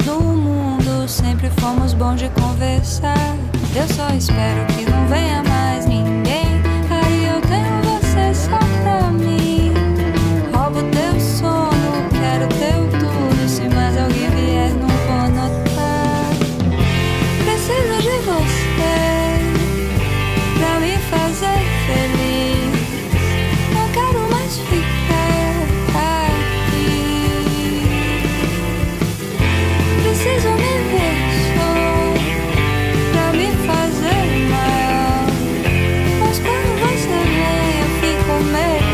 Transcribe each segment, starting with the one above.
do mundo, sempre fomos bons de conversar. Eu só espero que não venha mais ninguém. Aí eu tenho você só pra mim. Roubo teu sono, quero teu tudo. Se mais alguém vier, não vou notar. Preciso de você pra me fazer feliz. Não quero mais ficar aqui. Preciso me ver só pra me fazer mal. Mas quando você vem eu fico melhor.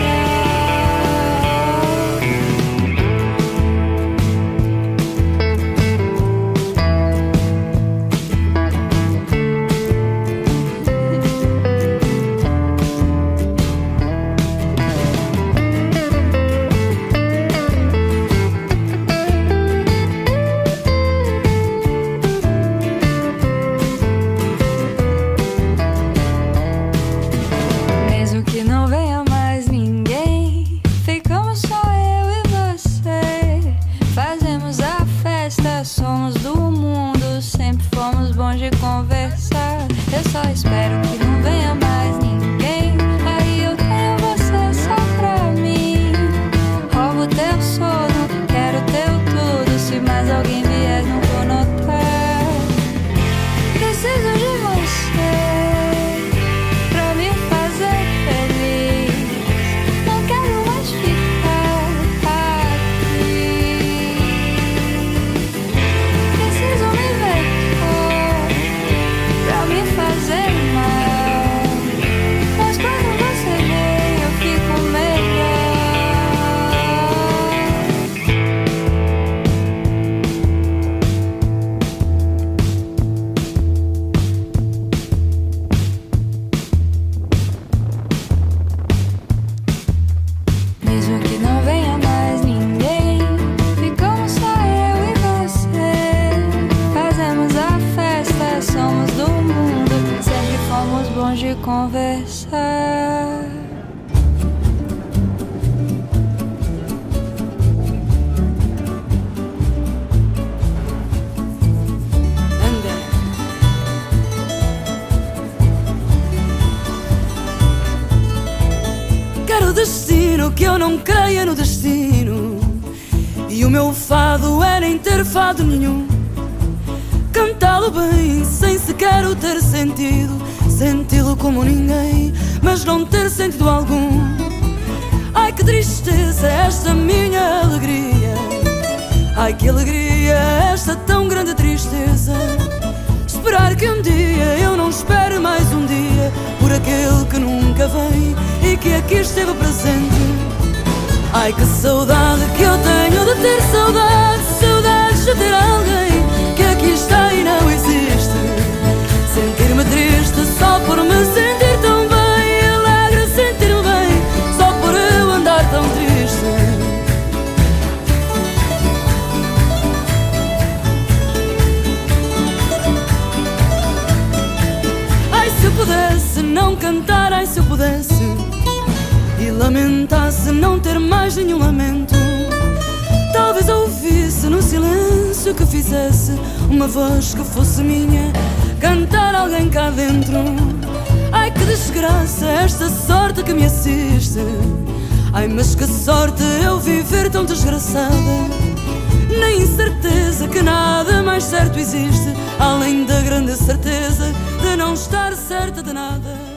Mesmo que não venha mais ninguém, ficamos só eu e você. Fazemos a festa, somos do mundo, sempre fomos bons de conversar. Eu só espero que não venha mais ninguém. Aí eu tenho você só pra mim. Roubo teu sono, quero teu tudo. Se mais alguém vier, não vou notar. Preciso de você pra me fazer feliz. Não quero mais ficar aqui. Preciso me ver pra me fazer mal. Mas quando você vem eu fico melhor. Mesmo que não venha mais ninguém, ficamos só eu e você. Fazemos a festa, somos do mundo, sempre fomos bons de conversar. Quero destino, que eu não creia no destino. E o meu fado é nem ter fado nenhum. Cantá-lo bem, sem sequer o ter sentido. Senti-lo como ninguém, mas não ter sentido algum. Ai que tristeza esta minha alegria. Ai que alegria esta tão grande tristeza. Esperar que um dia eu não espere mais um dia por aquele que nunca vem e que aqui esteve presente. Ai que saudade que eu tenho de ter saudade. Saudades de ter alguém que aqui está e não existe. Sentir-me triste só por me sentir tão bem. Alegre sentir-me bem só por eu andar tão triste. Ai se eu pudesse não cantar, ai se eu pudesse e lamentasse não ter mais nenhum lamento. Talvez ouvisse no silêncio que fizesse uma voz que fosse minha, cantar alguém cá dentro. Ai que desgraça esta sorte que me assiste. Ai mas que sorte eu viver tão desgraçada. Na incerteza que nada mais certo existe, além da grande certeza de não estar certa de nada.